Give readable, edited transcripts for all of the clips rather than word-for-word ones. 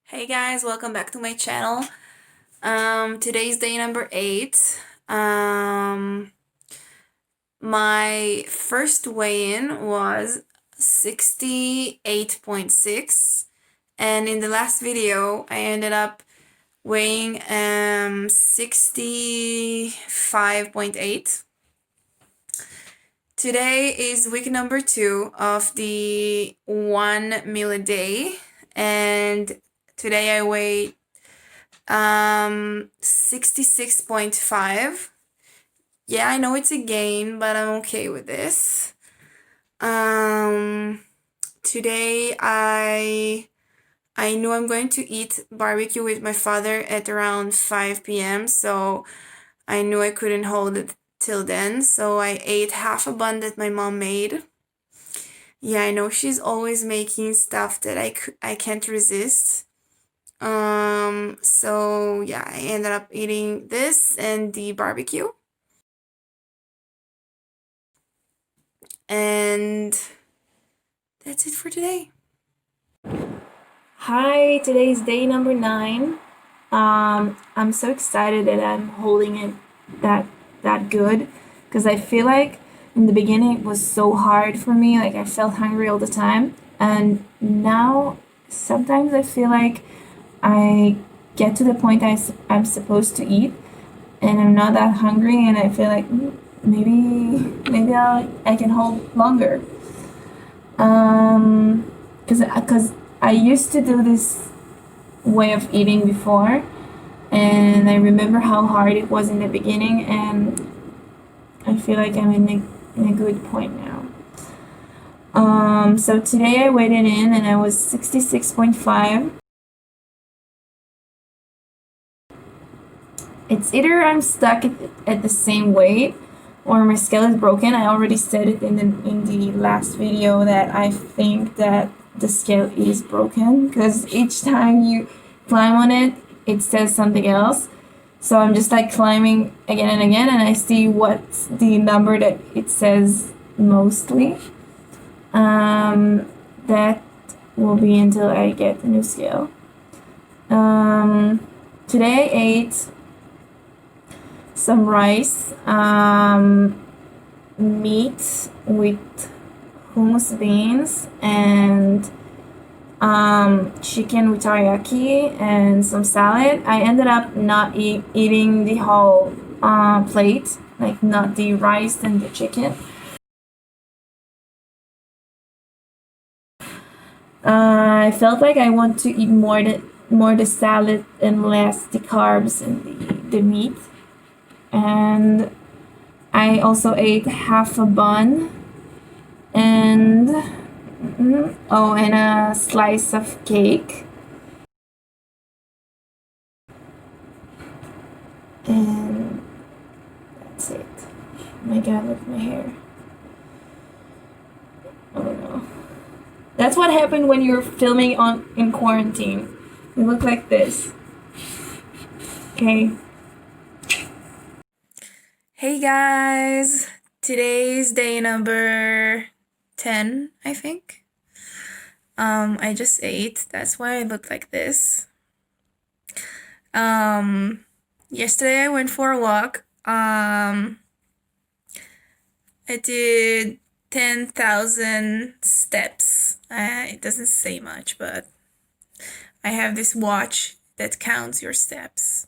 Hey guys, welcome back to my channel. Today's day number 8. My first weigh-in was 68.6, and in the last video I ended up weighing 65.8. Today is week number 2 of the 1 meal a day, and today I weighed 66.5. Yeah, I know it's a gain, but I'm okay with this. Today I knew I'm going to eat barbecue with my father at around 5 p.m., so I knew I couldn't hold it till then, so I ate half a bun that my mom made. Yeah, I know she's always making stuff that I can't resist. So yeah, I ended up eating this and the barbecue. And that's it for today. Hi, today's day number 9. I'm so excited that I'm holding it that good because I feel like in the beginning it was so hard for me, like I felt hungry all the time, and now sometimes I feel like I get to the point I'm supposed to eat and I'm not that hungry and I feel like maybe I can hold longer. Because I used to do this way of eating before, and I remember how hard it was in the beginning, and I feel like I'm in a good point now. So today I weighed in and I was 66.5. It's either I'm stuck at the same weight or my scale is broken. I already said it in the last video that I think that the scale is broken because each time you climb on it, it says something else. So I'm just like climbing again and again, and I see what's the number that it says mostly. That will be until I get the new scale. Today I ate some rice, meat with hummus beans, and chicken with teriyaki and some salad. I ended up not eating the whole plate, like not the rice and the chicken. I felt like I want to eat more the salad and less the carbs and the meat. And I also ate half a bun and and a slice of cake. And that's it. Oh my god, look at my hair. Oh no. That's what happened when you're filming in quarantine. You look like this. Okay. Hey guys, today's day number 10, I think. I just ate, that's why I look like this. Yesterday I went for a walk. I did 10,000 steps. It doesn't say much, but I have this watch that counts your steps.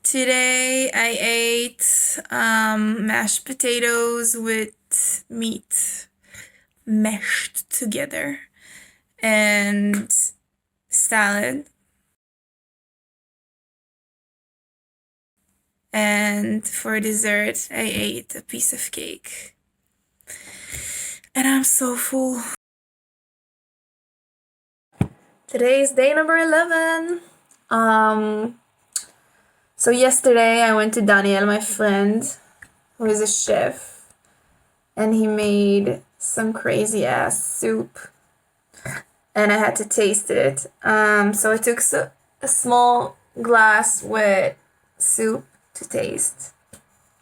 Today I ate mashed potatoes with meat meshed together and salad. And for dessert, I ate a piece of cake. And I'm so full. Today is day number 11. So yesterday I went to Daniel, my friend, who is a chef, and he made some crazy ass soup, and I had to taste it. So I took a small glass with soup to taste,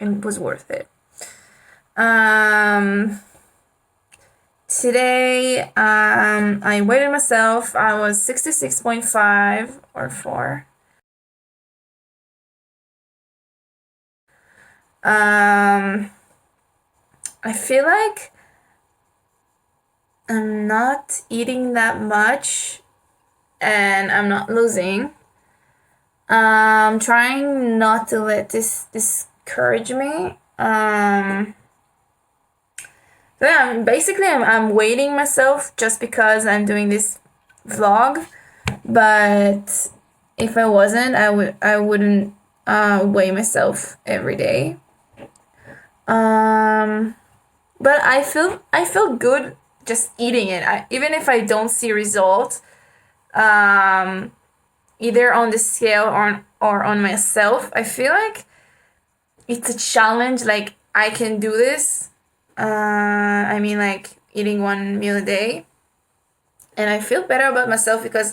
and it was worth it. Um, Today, I weighed myself. I was 66.5 or 4. Um, I feel like I'm not eating that much and I'm not losing. Trying not to let this discourage me. So yeah, I'm waiting myself just because I'm doing this vlog. But if I wasn't, I wouldn't weigh myself every day. Um, but I feel good just eating it. Even if I don't see results, um, either on the scale or on myself, I feel like it's a challenge. Like I can do this. I mean, like eating one meal a day, and I feel better about myself because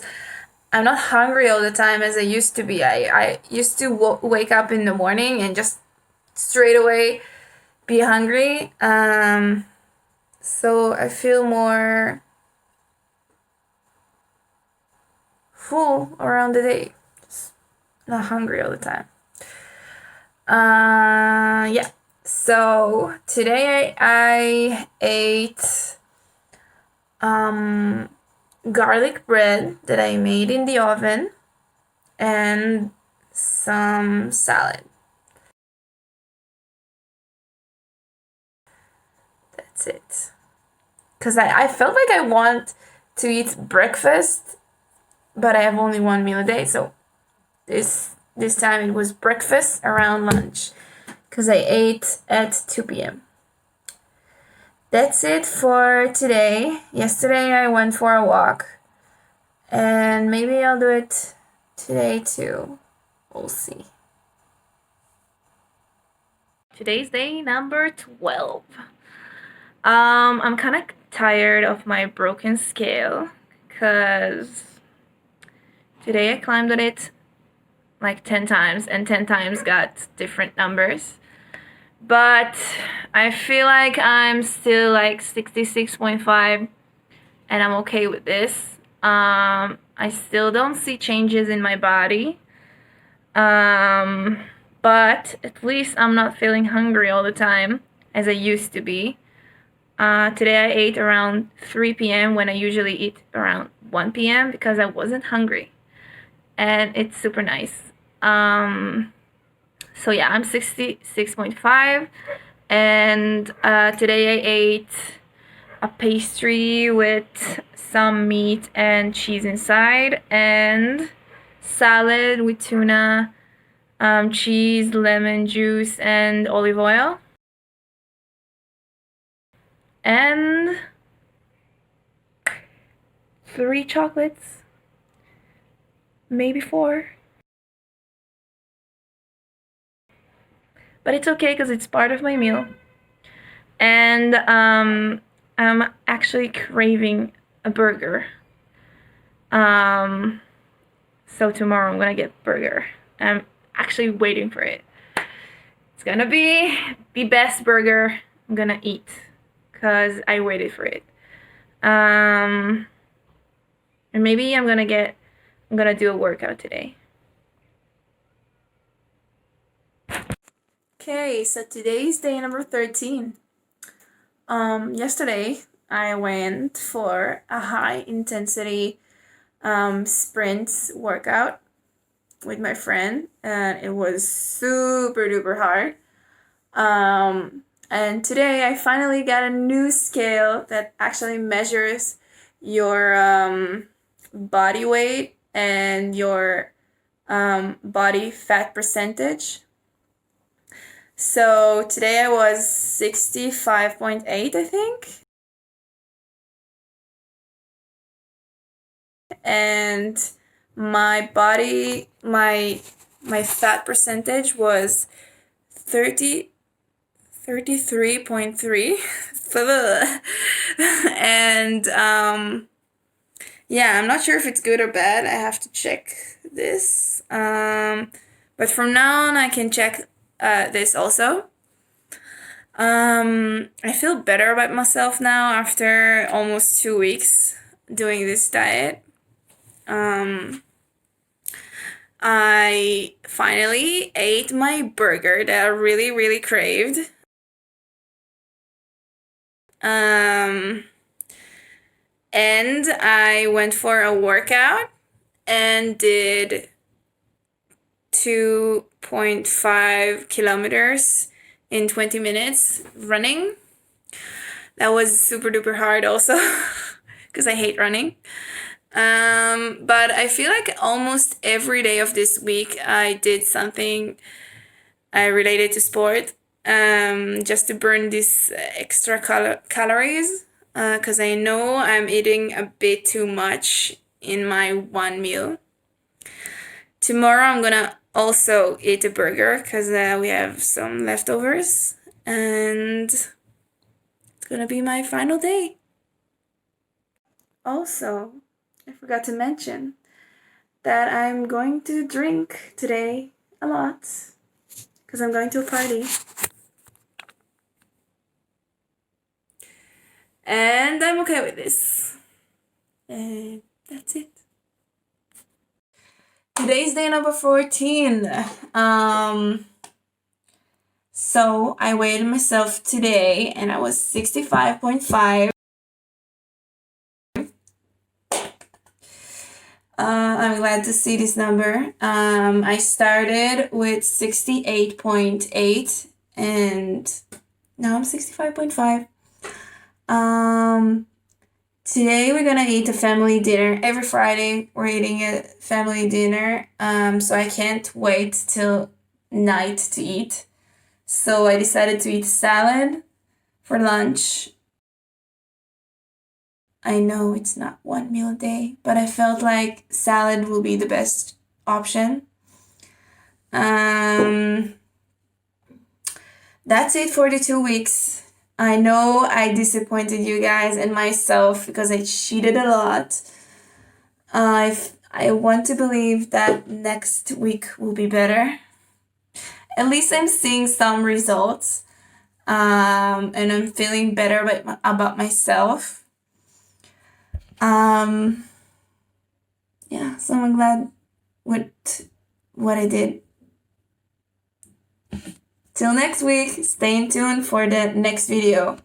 I'm not hungry all the time as I used to be. I used to wake up in the morning and just straight away be hungry. So I feel more full around the day. Just not hungry all the time. Yeah. So today I ate um, garlic bread that I made in the oven and some salad. That's it. Because I felt like I want to eat breakfast, but I have only one meal a day. So this time it was breakfast around lunch because I ate at 2 p.m. That's it for today. Yesterday I went for a walk, and maybe I'll do it today too. We'll see. Today's day number 12. I'm kind of tired of my broken scale because today I climbed on it like 10 times and 10 times got different numbers. But I feel like I'm still like 66.5 and I'm okay with this. I still don't see changes in my body. But at least I'm not feeling hungry all the time as I used to be. Today I ate around 3 p.m. when I usually eat around 1 p.m. because I wasn't hungry. And it's super nice. So yeah, I'm 66.5. And today I ate a pastry with some meat and cheese inside, and salad with tuna, cheese, lemon juice, and olive oil. And 3 chocolates, maybe 4. But it's okay because it's part of my meal. And I'm actually craving a burger. So tomorrow I'm gonna get burger. I'm actually waiting for it. It's gonna be the best burger I'm gonna eat because I waited for it. And maybe I'm gonna do a workout today. Okay, so today is day number 13. Yesterday I went for a high intensity sprints workout with my friend, and it was super duper hard. And today I finally got a new scale that actually measures your body weight and your body fat percentage. So today I was 65.8, I think. And my body, my fat percentage was 33.3. And yeah, I'm not sure if it's good or bad. I have to check this. But from now on I can check this also. I feel better about myself now after almost 2 weeks doing this diet. Um, I finally ate my burger that I really, really craved. Um, and I went for a workout and did 2.5 kilometers in 20 minutes running. That was super duper hard also because I hate running. But I feel like almost every day of this week I did something related to sport, just to burn these extra calories, because I know I'm eating a bit too much in my one meal. Tomorrow I'm gonna also eat a burger because we have some leftovers, and it's gonna be my final day. Also, I forgot to mention that I'm going to drink today a lot because I'm going to a party. And I'm okay with this. And that's it. Today's day number 14. Um, so I weighed myself today and I was 65.5. I'm glad to see this number. I started with 68.8 and now I'm 65.5. Um, Today we're gonna eat a family dinner. Every Friday we're eating a family dinner. So I can't wait till night to eat. So I decided to eat salad for lunch. I know it's not one meal a day, but I felt like salad will be the best option. Um, that's it for the 2 weeks. I know I disappointed you guys and myself because I cheated a lot. I want to believe that next week will be better. At least I'm seeing some results, and I'm feeling better about myself. Um, yeah, so I'm glad with what I did. Till next week, stay tuned for the next video.